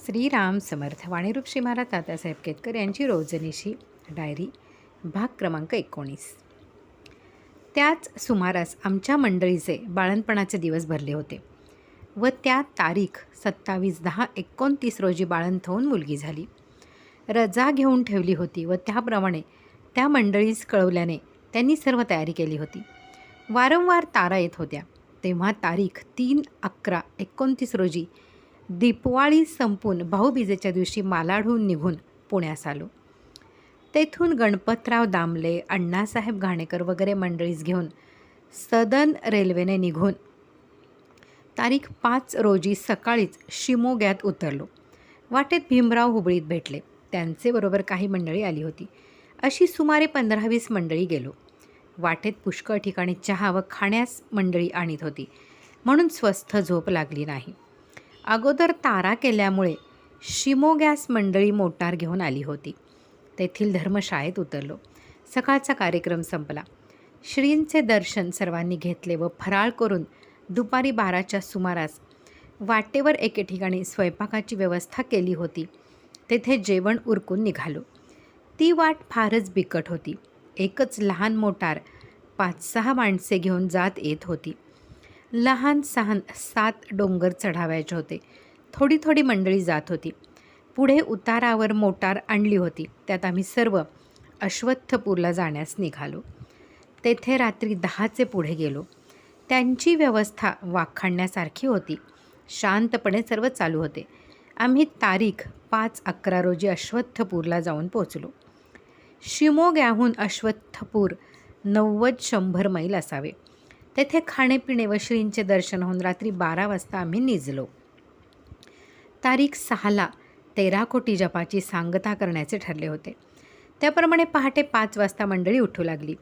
श्रीराम समर्थ. वाणीरूप श्री महाराज तात्यासाहेब केतकर यांची रोजनिशी डायरी, भाग क्रमांक 19. त्याच सुमारास आमच्या मंडळीचे बाळंतपणाचे दिवस भरले होते व त्या तारीख 27/10/29 रोजी बाळंत होऊन मुलगी झाली. रजा घेऊन ठेवली होती व त्याप्रमाणे त्या मंडळीस कळवल्याने त्यांनी सर्व तयारी केली होती. वारंवार तारा येत होत्या. तेव्हा तारीख 3/11/29 रोजी दीपवाळी संपून भाऊबीजेच्या दिवशी मालाडहून निघून पुण्यास आलो. तेथून गणपतराव दामले, अण्णासाहेब घाणेकर वगैरे मंडळीस घेऊन सदन रेल्वेने निघून तारीख 5 रोजी सकाळीच शिमोग्यात उतरलो. वाटेत भीमराव हुबळीत भेटले. त्यांचे बरोबर काही मंडळी आली होती. अशी सुमारे 15-20 मंडळी गेलो. वाटेत पुष्कळ ठिकाणी चहा व खाण्यास मंडळी आणीत होती, म्हणून स्वस्थ झोप लागली नाही. अगोदर तारा केल्यामुळे शिमोग्यास मंडळी मोटार घेऊन आली होती. तेथील धर्मशाळेत उतरलो. सकाळचा कार्यक्रम संपला. श्रींचे दर्शन सर्वांनी घेतले व फराळ करून दुपारी 12च्या सुमारास वाटेवर एके ठिकाणी स्वयंपाकाची व्यवस्था केली होती. तेथे जेवण उरकून निघालो. ती वाट फारच बिकट होती. एकच लहान मोटार 5-6 माणसे घेऊन जात येत होती. लहान सहान 7 डोंगर चढावायचे होते. थोडी थोडी मंडळी जात होती. पुढे उतारावर मोटार आणली होती. त्यात आम्ही सर्व अश्वत्थपूरला जाण्यास निघालो. तेथे रात्री 10चे पुढे गेलो. त्यांची व्यवस्था वाखाणण्यासारखी होती. शांतपणे सर्व चालू होते. आम्ही तारीख 5/11 रोजी अश्वत्थपूरला जाऊन पोचलो. शिमोग्याहून अश्वत्थपूर 90-100 मैल असावे. तेथे खाणेपिणे व श्रींचे दर्शन होऊन रात्री 12 वाजता आम्ही निजलो. तारीख 6ला 13 कोटी जपाची सांगता करण्याचे ठरले होते. त्याप्रमाणे पहाटे 5 वाजता मंडळी उठू लागली.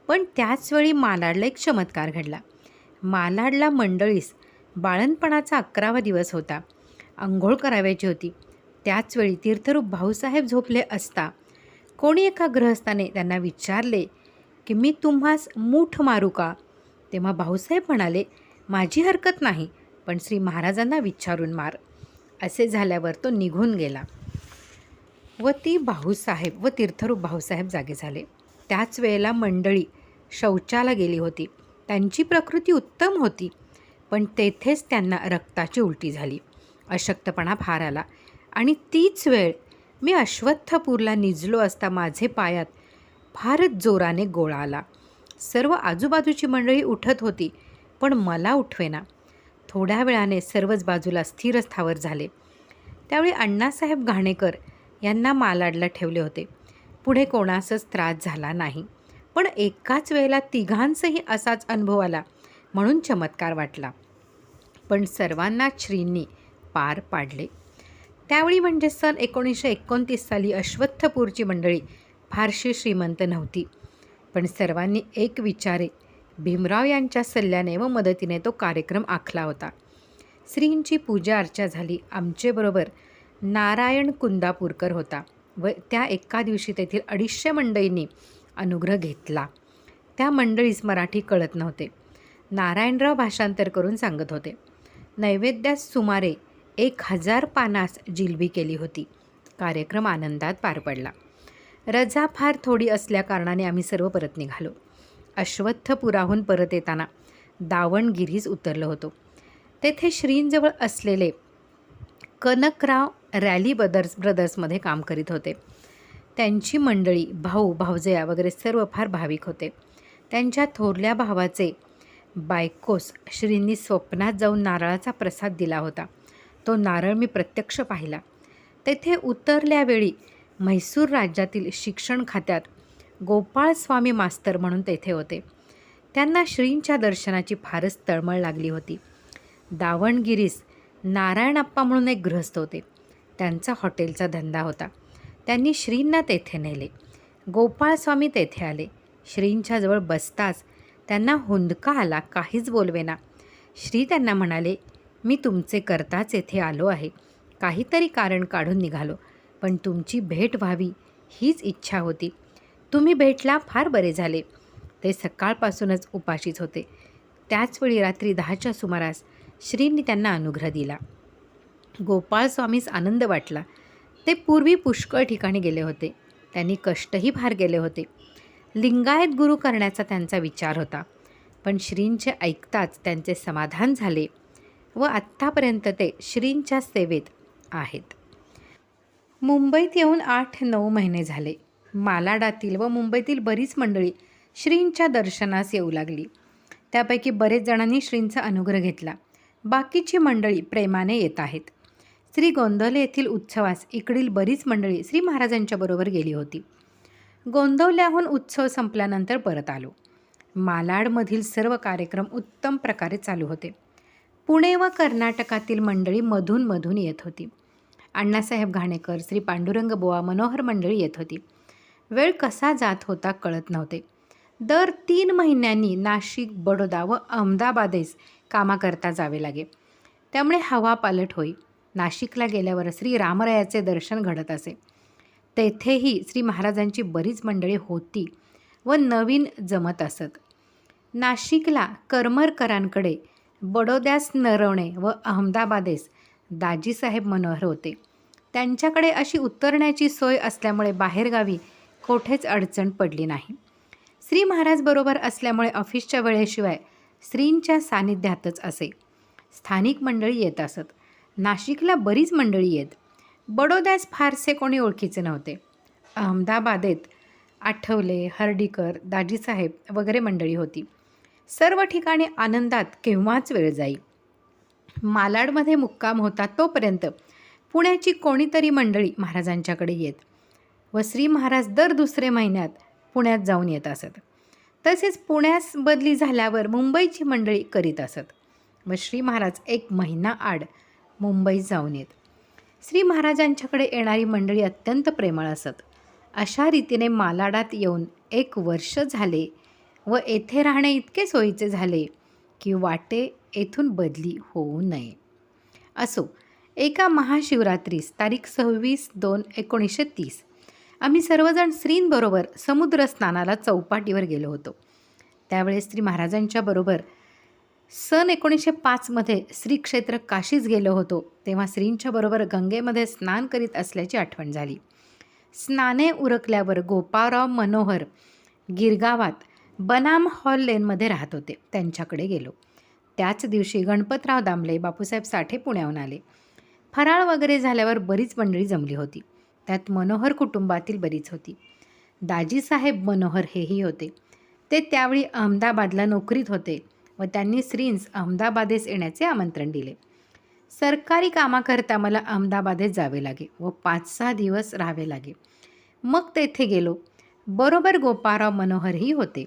पण त्याचवेळी मालाडला एक चमत्कार घडला. मालाडला मंडळीस बाळंतपणाचा 11वा दिवस होता. अंघोळ करावयाची होती. त्याचवेळी तीर्थरूप भाऊसाहेब झोपले असता कोणी एका गृहस्थाने त्यांना विचारले की मी तुम्हास मूठ मारू का? तेव्हा भाऊसाहेब म्हणाले, माझी हरकत नाही, पण श्री महाराजांना विचारून मार. असे झाल्यावर तो निघून गेला व ती भाऊसाहेब व तीर्थरूप भाऊसाहेब जागे झाले. त्याच वेळेला मंडळी शौचाला गेली होती. त्यांची प्रकृती उत्तम होती, पण तेथेच त्यांना रक्ताची उलटी झाली. अशक्तपणा फार आला आणि तीच वेळ मी अश्वत्थपूरला निजलो असता माझे पायात फारच जोराने गोळा आला. सर्व आजूबाजूची मंडळी उठत होती, पण मला उठवेना. थोड्या वेळाने सर्वच बाजूला स्थिर स्थावर झाले. त्यावेळी अण्णासाहेब घाणेकर यांना मालाडला ठेवले होते. पुढे कोणासच त्रास झाला नाही, पण एकाच वेळेला तिघांचाही असाच अनुभव आला, म्हणून चमत्कार वाटला. पण सर्वांना श्रींनी पार पाडले. त्यावेळी म्हणजे सन 1929 साली अश्वत्थपूरची मंडळी फारशी श्रीमंत नव्हती, पण सर्वांनी एक विचारे भीमराव यांच्या सल्ल्याने व मदतीने तो कार्यक्रम आखला होता. श्रींची पूजा अर्चा झाली. आमचेबरोबर नारायण कुंदापूरकर होता व त्या एका दिवशी तेथील 250 मंडळींनी अनुग्रह घेतला. त्या मंडळीस मराठी कळत नव्हते. नारायणराव भाषांतर करून सांगत होते. नैवेद्यास सुमारे 1000 पानास जिलबी केली होती. कार्यक्रम आनंदात पार पडला. रजा फार थोडी असल्याकारणाने आम्ही सर्व परत निघालो. अश्वत्थपुराहून परत येताना दावणगिरीस उतरलो होतो. तेथे श्रींजवळ असलेले कनकराव रॅली ब्रदर्समध्ये काम करीत होते. त्यांची मंडळी, भाऊ भावजया वगैरे सर्व फार भाविक होते. त्यांच्या थोरल्या भावाचे बायकोस श्रींनी स्वप्नात जाऊन नारळाचा प्रसाद दिला होता. तो नारळ मी प्रत्यक्ष पाहिला. तेथे उतरल्यावेळी म्हैसूर राज्यातील शिक्षण खात्यात गोपाळस्वामी मास्तर म्हणून तेथे होते. त्यांना श्रींच्या दर्शनाची फारच तळमळ लागली होती. दावणगिरीस नारायणप्पा म्हणून एक गृहस्थ होते. त्यांचा हॉटेलचा धंदा होता. त्यांनी श्रींना तेथे नेले. गोपाळस्वामी तेथे आले. श्रींच्या जवळ बसताच त्यांना हुंदका आला. काहीच बोलवेना. श्री त्यांना म्हणाले, मी तुमचे करताच येथे आलो आहे. काहीतरी कारण काढून निघालो, पण तुमची भेट व्हावी हीच इच्छा होती. तुम्ही भेटला, फार बरे झाले. ते सकाळपासूनच उपाशीच होते. त्याचवेळी रात्री 10च्या सुमारास श्रींनी त्यांना अनुग्रह दिला. गोपाळ स्वामीस आनंद वाटला. ते पूर्वी पुष्कळ ठिकाणी गेले होते. त्यांनी कष्टही फार केले होते. लिंगायत गुरु करण्याचा त्यांचा विचार होता. पण श्रींचे ऐकताच त्यांचे समाधान झाले व आत्तापर्यंत ते श्रींच्या सेवेत आहेत. मुंबईत येऊन 8-9 महिने झाले. मालाडातील व मुंबईतील बरीच मंडळी श्रींच्या दर्शनास येऊ लागली. त्यापैकी बरेच जणांनी श्रींचा अनुग्रह घेतला. बाकीची मंडळी प्रेमाने येत आहेत. श्री गोंदवले येथील उत्सवास इकडील बरीच मंडळी श्री महाराजांच्या बरोबर गेली होती. गोंदवल्याहून उत्सव संपल्यानंतर परत आलो. मालाडमधील सर्व कार्यक्रम उत्तम प्रकारे चालू होते. पुणे व कर्नाटकातील मंडळी मधून मधून येत होती. अण्णासाहेब घाणेकर, श्री पांडुरंग बुवा, मनोहर मंडळी येत होती. वेळ कसा जात होता कळत नव्हते. दर 3 महिन्यांनी नाशिक, बडोदा व अहमदाबादेस कामाकरता जावे लागे. त्यामुळे हवा पालट होई. नाशिकला गेल्यावर श्री रामरायाचे दर्शन घडत असे. तेथेही श्री महाराजांची बरीच मंडळी होती व नवीन जमत असत. नाशिकला करमरकरांकडे, बडोद्यास नरवणे व अहमदाबादेस दाजीसाहेब मनोहर होते. त्यांच्याकडे अशी उतरण्याची सोय असल्यामुळे बाहेरगावी कोठेच अडचण पडली नाही. श्री महाराज बरोबर असल्यामुळे ऑफिसच्या वेळेशिवाय श्रींच्या सानिध्यातच असे. स्थानिक मंडळी येत असत. नाशिकला बरीच मंडळी येत. बडोद्यास फारसे कोणी ओळखीचे नव्हते. अहमदाबादेत आठवले, हर्डीकर, दाजीसाहेब वगैरे मंडळी होती. सर्व ठिकाणी आनंदात केव्हाच वेळ जाई. मालाडमध्ये मुक्काम होता तोपर्यंत पुण्याची कोणीतरी मंडळी महाराजांच्याकडे येत व श्री महाराज दर 2 महिन्यात पुण्यात जाऊन येत असत. तसेच पुण्यास बदली झाल्यावर मुंबईची मंडळी करीत असत व श्री महाराज 1 महिना आड मुंबईत जाऊन येत. श्री महाराजांच्याकडे येणारी मंडळी अत्यंत प्रेमळ असत. अशा रीतीने मालाडात येऊन 1 वर्ष झाले व येथे राहणे इतके सोयीचे झाले की वाटे येथून बदली होऊ नये. असो, एका महाशिवरात्रीस तारीख 26/2/1930 आम्ही सर्वजण श्रींबरोबर समुद्र स्नानाला चौपाटीवर गेलो होतो. त्यावेळेस श्री महाराजांच्या बरोबर सन 1905 श्री क्षेत्र काशीस गेलो होतो. तेव्हा श्रींच्या बरोबर गंगेमध्ये स्नान करीत असल्याची आठवण झाली. स्नाने उरकल्यावर गोपाळराव मनोहर गिरगावात बनाम हॉल लेनमध्ये राहत होते. त्यांच्याकडे गेलो. त्याच दिवशी गणपतराव दामले, बापूसाहेब साठे पुण्याहून आले. फराळ वगैरे झाल्यावर बरीच मंडळी जमली होती. त्यात मनोहर कुटुंबातील बरीच होती. दाजीसाहेब मनोहर हेही होते. ते त्यावेळी अहमदाबादला नोकरीत होते व त्यांनी श्रींस अहमदाबादेस येण्याचे आमंत्रण दिले. सरकारी कामाकरता मला अहमदाबादेस जावे लागे व 5-6 दिवस राहावे लागे. मग तेथे गेलो. बरोबर गोपाळराव मनोहरही होते.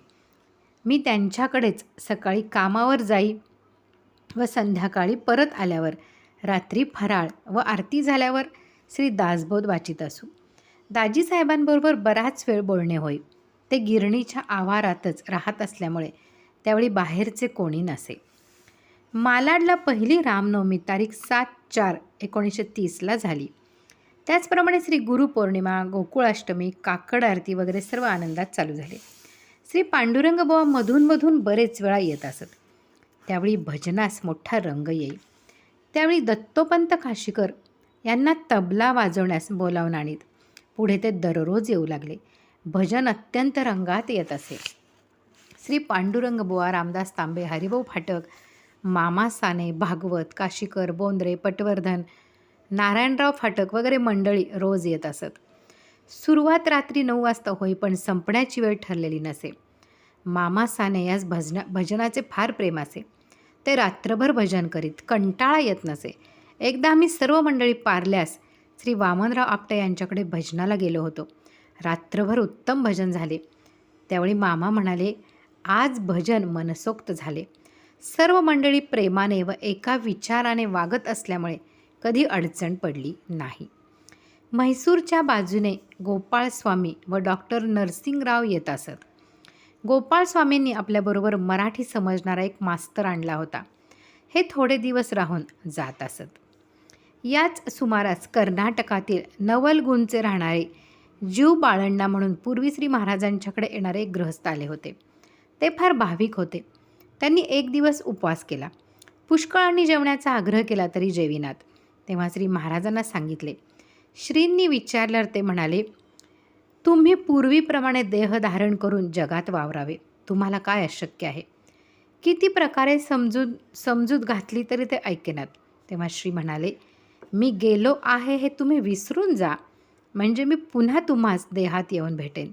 मी त्यांच्याकडेच सकाळी कामावर जाई व संध्याकाळी परत आल्यावर रात्री फराळ व आरती झाल्यावर श्री दासबोध वाचित असू. दाजीसाहेबांबरोबर बराच वेळ बोलणे होई. ते गिरणीच्या आवारातच राहत असल्यामुळे त्यावेळी बाहेरचे कोणी नसे. मालाडला पहिली रामनवमी तारीख 7/4/1930 झाली. त्याचप्रमाणे श्री गुरुपौर्णिमा, गोकुळाष्टमी, काकड आरती वगैरे सर्व आनंदात चालू झाले. श्री पांडुरंग बुवा मधून बरेच वेळा येत असत. त्यावेळी भजनास मोठा रंग येई. त्यावेळी दत्तोपंत काशीकर यांना तबला वाजवण्यास बोलावून आणीत. पुढे ते दररोज येऊ लागले. भजन अत्यंत रंगात येत असे. श्री पांडुरंग बुवा, रामदास तांबे, हरिभाऊ फाटक, मामा साने, भागवत, काशीकर, बोंद्रे, पटवर्धन, नारायणराव फाटक वगैरे मंडळी रोज येत असत. सुरुवात रात्री 9 वाजता होई, पण संपण्याची वेळ ठरलेली नसे. मामा साने यास भजनाचे फार प्रेम असे. ते रात्रभर भजन करीत. कंटाळा येत नसे. एकदा आम्ही सर्व मंडळी पारल्यास श्री वामनराव आपटे यांच्याकडे भजनाला गेलो होतो. रात्रभर उत्तम भजन झाले. त्यावेळी मामा म्हणाले, आज भजन मनसोक्त झाले. सर्व मंडळी प्रेमाने व एका विचाराने वागत असल्यामुळे कधी अडचण पडली नाही. म्हैसूरच्या बाजूने गोपाळस्वामी व डॉक्टर नरसिंगराव येत असत. गोपाळस्वामींनी आपल्याबरोबर मराठी समजणारा एक मास्तर आणला होता. हे थोडे दिवस राहून जात असत. याच सुमारास कर्नाटकातील नवलगुंचे राहणारे जीव बाळण्णा म्हणून पूर्वी श्री महाराजांच्याकडे येणारे एक गृहस्थ आले होते. ते फार भाविक होते. त्यांनी एक दिवस उपवास केला. पुष्कळांनी जेवण्याचा आग्रह केला तरी जेविनात. तेव्हा श्री महाराजांना सांगितले. श्रींनी विचारल्यावर ते म्हणाले, तुम्ही पूर्वीप्रमाणे देह धारण करून जगात वावरावे. तुम्हाला काय अशक्य आहे? किती प्रकारे समजूत घातली तरी ते ऐकेनात. तेव्हा श्री म्हणाले, मी गेलो आहे हे तुम्ही विसरून जा, म्हणजे मी पुन्हा तुम्हास देहात येऊन भेटेन.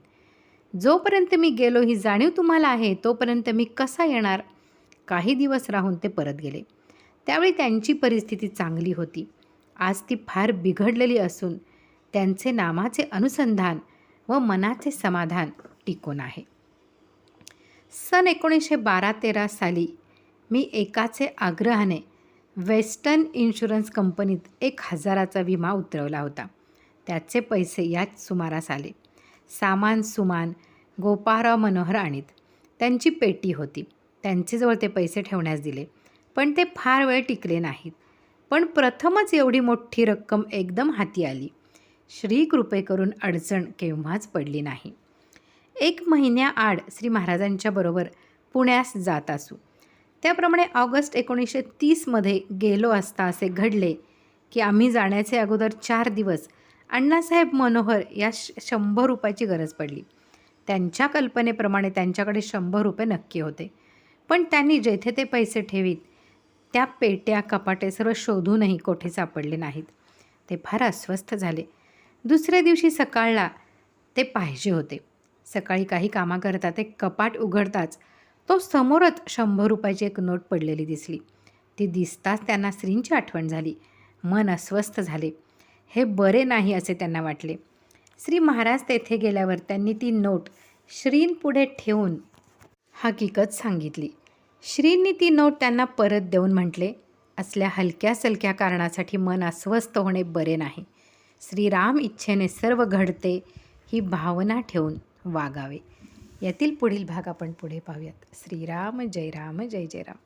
जोपर्यंत मी गेलो ही जाणीव तुम्हाला आहे तोपर्यंत मी कसा येणार? काही दिवस राहून ते परत गेले. त्यावेळी त्यांची परिस्थिती चांगली होती. आज ती फार बिघडलेली असून त्यांचे नामाचे अनुसंधान व मनाचे समाधान टिकून आहे. सन 1912-13 साली मी एकाचे आग्रहाने वेस्टर्न इन्शुरन्स कंपनीत 1000चा विमा उतरवला होता. त्याचे पैसे याच सुमारास आले. सामान गोपाळराव मनोहर आणीत. त्यांची पेटी होती. त्यांचेजवळ ते पैसे ठेवण्यास दिले, पण ते फार वेळ टिकले नाहीत. पण प्रथमच एवढी मोठी रक्कम एकदम हाती आली. श्री कृपे करून अडचण केव्हाच पडली नाही. 1 महिन्याआड श्री महाराजांच्या बरोबर पुण्यास जात असू. त्याप्रमाणे ऑगस्ट 1930 गेलो असता असे घडले की आम्ही जाण्याचे अगोदर 4 दिवस अण्णासाहेब मनोहर या 100 रुपयाची गरज पडली. त्यांच्या कल्पनेप्रमाणे त्यांच्याकडे 100 रुपये नक्की होते, पण त्यांनी जेथे ते पैसे ठेवीत त्या पेट्या कपाटे सर्व शोधूनही कोठे सापडले नाहीत. ते फार अस्वस्थ झाले. दुसऱ्या दिवशी सकाळला ते पाहिजे होते. सकाळी काही कामाकरता ते कपाट उघडताच तो समोरच 100 रुपयाची एक नोट पडलेली दिसली. ती दिसताच त्यांना श्रींची आठवण झाली. मन अस्वस्थ झाले. हे बरे नाही असे त्यांना वाटले. श्री महाराज तेथे गेल्यावर त्यांनी ती नोट श्रींपुढे ठेवून हकीकत सांगितली. श्रींनी ती नोट त्यांना परत देऊन म्हटले, असल्या हलक्या सलक्या कारणासाठी मन अस्वस्थ होणे बरे नाही. श्रीराम इच्छेने सर्व घडते ही भावना ठेवून वागावे. यातील पुढील भाग आपण पुढे पाहूयात. श्रीराम जय राम जय जय राम.